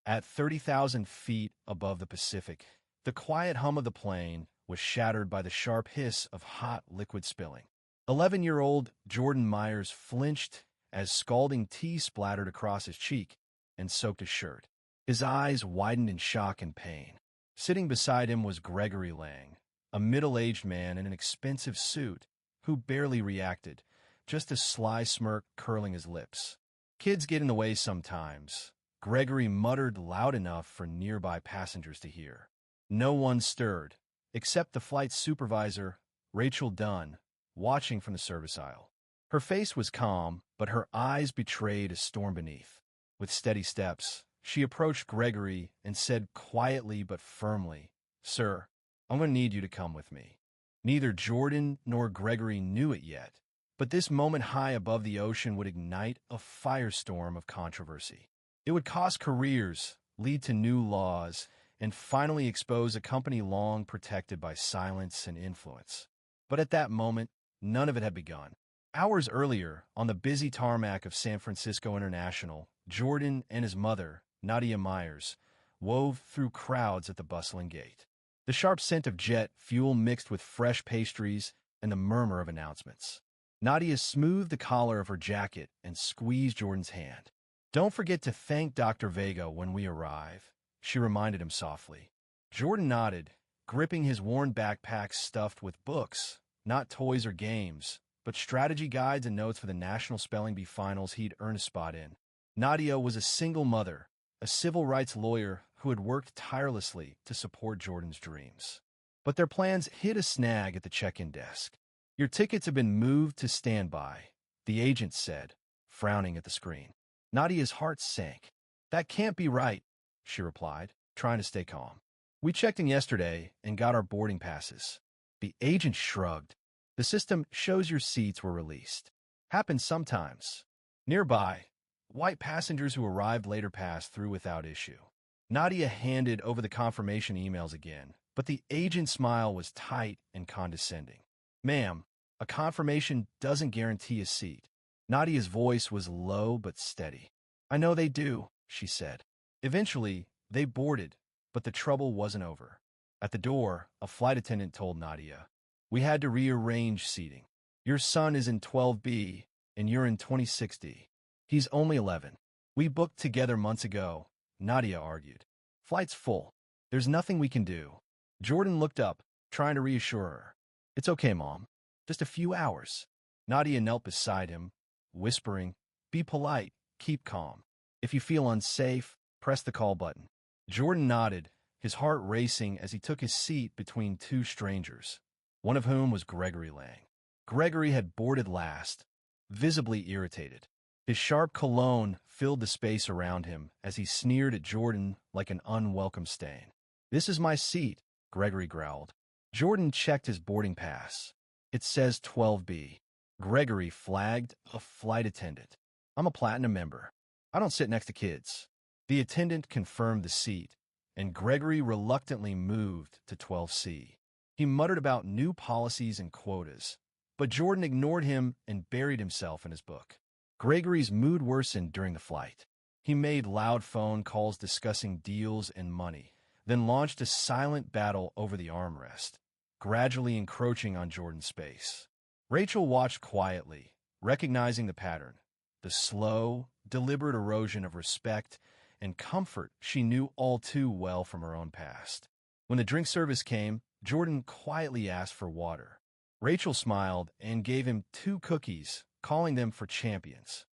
At 30,000 feet above the Pacific, the quiet hum of the plane was shattered by the sharp hiss of hot liquid spilling. 11-year-old Jordan Myers flinched as scalding tea splattered across his cheek and soaked his shirt. His eyes widened in shock and pain. Sitting beside him was Gregory Lang, a middle-aged man in an expensive suit who barely reacted, just a sly smirk curling his lips. "Kids get in the way sometimes," Gregory muttered loud enough for nearby passengers to hear. No one stirred, except the flight supervisor, Rachel Dunn, watching from the service aisle. Her face was calm, but her eyes betrayed a storm beneath. With steady steps, she approached Gregory and said quietly but firmly, "Sir, I'm going to need you to come with me." Neither Jordan nor Gregory knew it yet, but this moment high above the ocean would ignite a firestorm of controversy. It would cost careers, lead to new laws, and finally expose a company long protected by silence and influence. But at that moment, none of it had begun. Hours earlier, on the busy tarmac of San Francisco International, Jordan and his mother, Nadia Myers, wove through crowds at the bustling gate. The sharp scent of jet fuel mixed with fresh pastries and the murmur of announcements. Nadia smoothed the collar of her jacket and squeezed Jordan's hand. "Don't forget to thank Dr. Vega when we arrive," she reminded him softly. Jordan nodded, gripping his worn backpack stuffed with books, not toys or games, but strategy guides and notes for the National Spelling Bee finals he'd earned a spot in. Nadia was a single mother, a civil rights lawyer who had worked tirelessly to support Jordan's dreams. But their plans hit a snag at the check-in desk. "Your tickets have been moved to standby," the agent said, frowning at the screen. Nadia's heart sank. "That can't be right," she replied, trying to stay calm. "We checked in yesterday and got our boarding passes." The agent shrugged. "The system shows your seats were released. Happens sometimes." Nearby, white passengers who arrived later passed through without issue. Nadia handed over the confirmation emails again, but the agent's smile was tight and condescending. "Ma'am, a confirmation doesn't guarantee a seat." Nadia's voice was low but steady. "I know they do," she said. Eventually, they boarded, but the trouble wasn't over. At the door, a flight attendant told Nadia, "We had to rearrange seating. Your son is in 12B, and you're in 26D. He's only 11. We booked together months ago," Nadia argued. "Flight's full. There's nothing we can do." Jordan looked up, trying to reassure her. "It's okay, Mom. Just a few hours." Nadia knelt beside him, whispering, "Be polite, keep calm. If you feel unsafe, press the call button." Jordan nodded, his heart racing as he took his seat between two strangers, one of whom was Gregory Lang. Gregory had boarded last, visibly irritated. His sharp cologne filled the space around him as he sneered at Jordan like an unwelcome stain. "This is my seat," Gregory growled. Jordan checked his boarding pass. "It says 12B. Gregory flagged a flight attendant. "I'm a platinum member. I don't sit next to kids." The attendant confirmed the seat, and Gregory reluctantly moved to 12C. He muttered about new policies and quotas, but Jordan ignored him and buried himself in his book. Gregory's mood worsened during the flight. He made loud phone calls discussing deals and money, then launched a silent battle over the armrest, gradually encroaching on Jordan's space. Rachel watched quietly, recognizing the pattern, the slow, deliberate erosion of respect and comfort she knew all too well from her own past. When the drink service came, Jordan quietly asked for water. Rachel smiled and gave him 2 cookies, calling them for champions.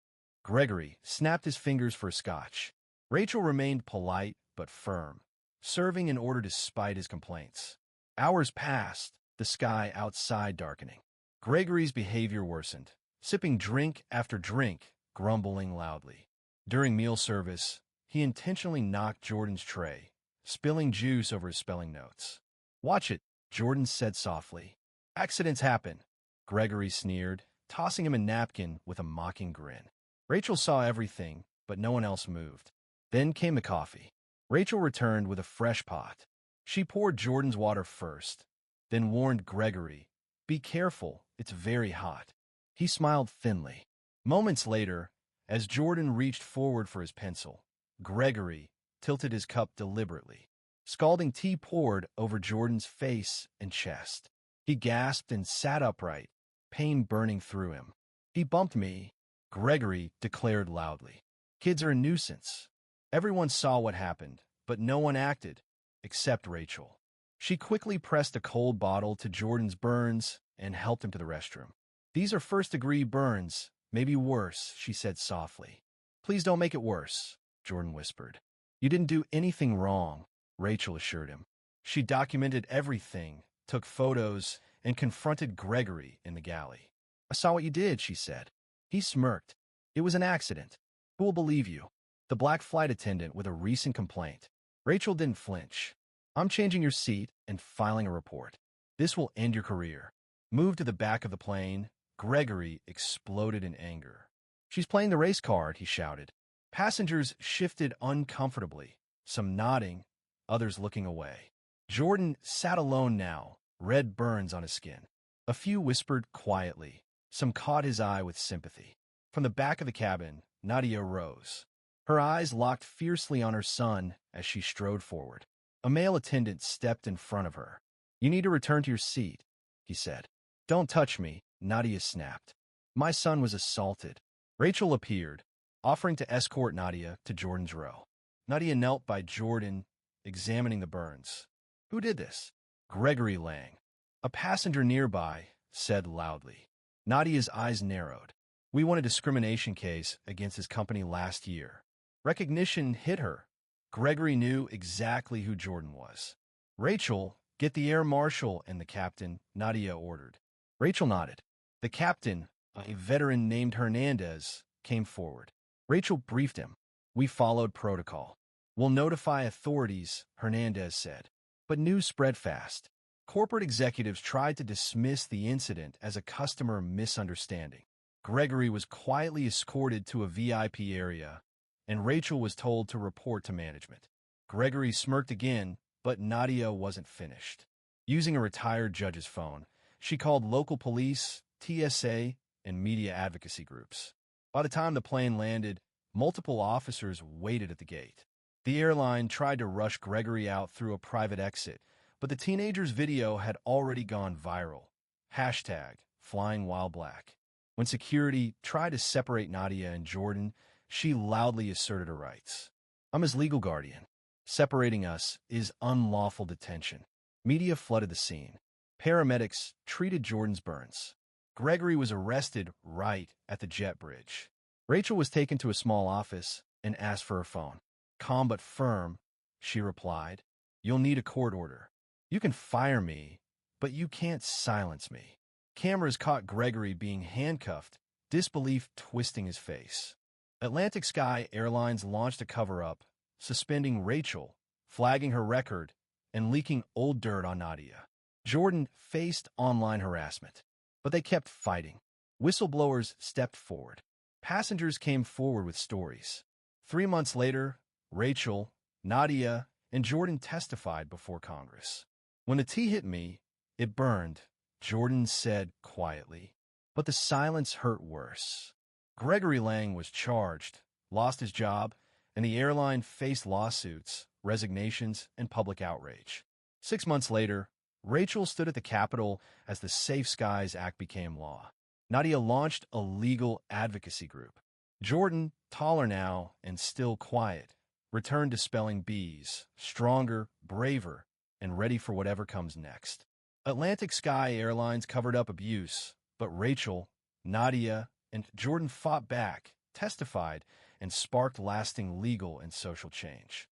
Gregory snapped his fingers for scotch. Rachel remained polite but firm, serving in order despite his complaints. Hours passed, the sky outside darkening. Gregory's behavior worsened, sipping drink after drink, grumbling loudly. During meal service, he intentionally knocked Jordan's tray, spilling juice over his spelling notes. "Watch it," Jordan said softly. "Accidents happen," Gregory sneered, tossing him a napkin with a mocking grin. Rachel saw everything, but no one else moved. Then came the coffee. Rachel returned with a fresh pot. She poured Jordan's water first, then warned Gregory, "Be careful, it's very hot." He smiled thinly. Moments later, as Jordan reached forward for his pencil, Gregory, tilted his cup deliberately. Scalding tea poured over Jordan's face and chest. He gasped and sat upright, pain burning through him. "He bumped me," Gregory declared loudly. "Kids are a nuisance." Everyone saw what happened, but no one acted, except Rachel. She quickly pressed a cold bottle to Jordan's burns and helped him to the restroom. "These are first-degree burns, maybe worse," she said softly. "Please don't make it worse," Jordan whispered. "You didn't do anything wrong," Rachel assured him. She documented everything, took photos, and confronted Gregory in the galley. "I saw what you did," she said. He smirked. "It was an accident. Who will believe you?" The black flight attendant with a recent complaint. Rachel didn't flinch. "I'm changing your seat and filing a report. This will end your career." Moved to the back of the plane, Gregory exploded in anger. "She's playing the race card," he shouted. Passengers shifted uncomfortably, some nodding, others looking away. Jordan sat alone now, red burns on his skin. A few whispered quietly. Some caught his eye with sympathy. From the back of the cabin, Nadia rose. Her eyes locked fiercely on her son as she strode forward. A male attendant stepped in front of her. "You need to return to your seat," he said. "Don't touch me," Nadia snapped. "My son was assaulted." Rachel appeared, offering to escort Nadia to Jordan's row. Nadia knelt by Jordan, examining the burns. "Who did this?" "Gregory Lang." A passenger nearby said loudly. Nadia's eyes narrowed. "We won a discrimination case against his company last year." Recognition hit her. Gregory knew exactly who Jordan was. "Rachel, get the air marshal and the captain," Nadia ordered. Rachel nodded. The captain, a veteran named Hernandez, came forward. Rachel briefed him. "We followed protocol. We'll notify authorities," Hernandez said. But news spread fast. Corporate executives tried to dismiss the incident as a customer misunderstanding. Gregory was quietly escorted to a VIP area, and Rachel was told to report to management. Gregory smirked again, but Nadia wasn't finished. Using a retired judge's phone, she called local police, TSA, and media advocacy groups. By the time the plane landed, multiple officers waited at the gate. The airline tried to rush Gregory out through a private exit, but the teenager's video had already gone viral. #FlyingWhileBlack. When security tried to separate Nadia and Jordan, she loudly asserted her rights. "I'm his legal guardian. Separating us is unlawful detention." Media flooded the scene. Paramedics treated Jordan's burns. Gregory was arrested right at the jet bridge. Rachel was taken to a small office and asked for her phone. Calm but firm, she replied, "You'll need a court order. You can fire me, but you can't silence me." Cameras caught Gregory being handcuffed, disbelief twisting his face. Atlantic Sky Airlines launched a cover-up, suspending Rachel, flagging her record, and leaking old dirt on Nadia. Jordan faced online harassment, but they kept fighting. Whistleblowers stepped forward. Passengers came forward with stories. 3 months later, Rachel, Nadia, and Jordan testified before Congress. "When the tea hit me, it burned," Jordan said quietly. But the silence hurt worse. Gregory Lang was charged, lost his job, and the airline faced lawsuits, resignations, and public outrage. 6 months later, Rachel stood at the Capitol as the Safe Skies Act became law. Nadia launched a legal advocacy group. Jordan, taller now and still quiet, returned to spelling bees, stronger, braver, and ready for whatever comes next. Atlantic Sky Airlines covered up abuse, but Rachel, Nadia, and Jordan fought back, testified, and sparked lasting legal and social change.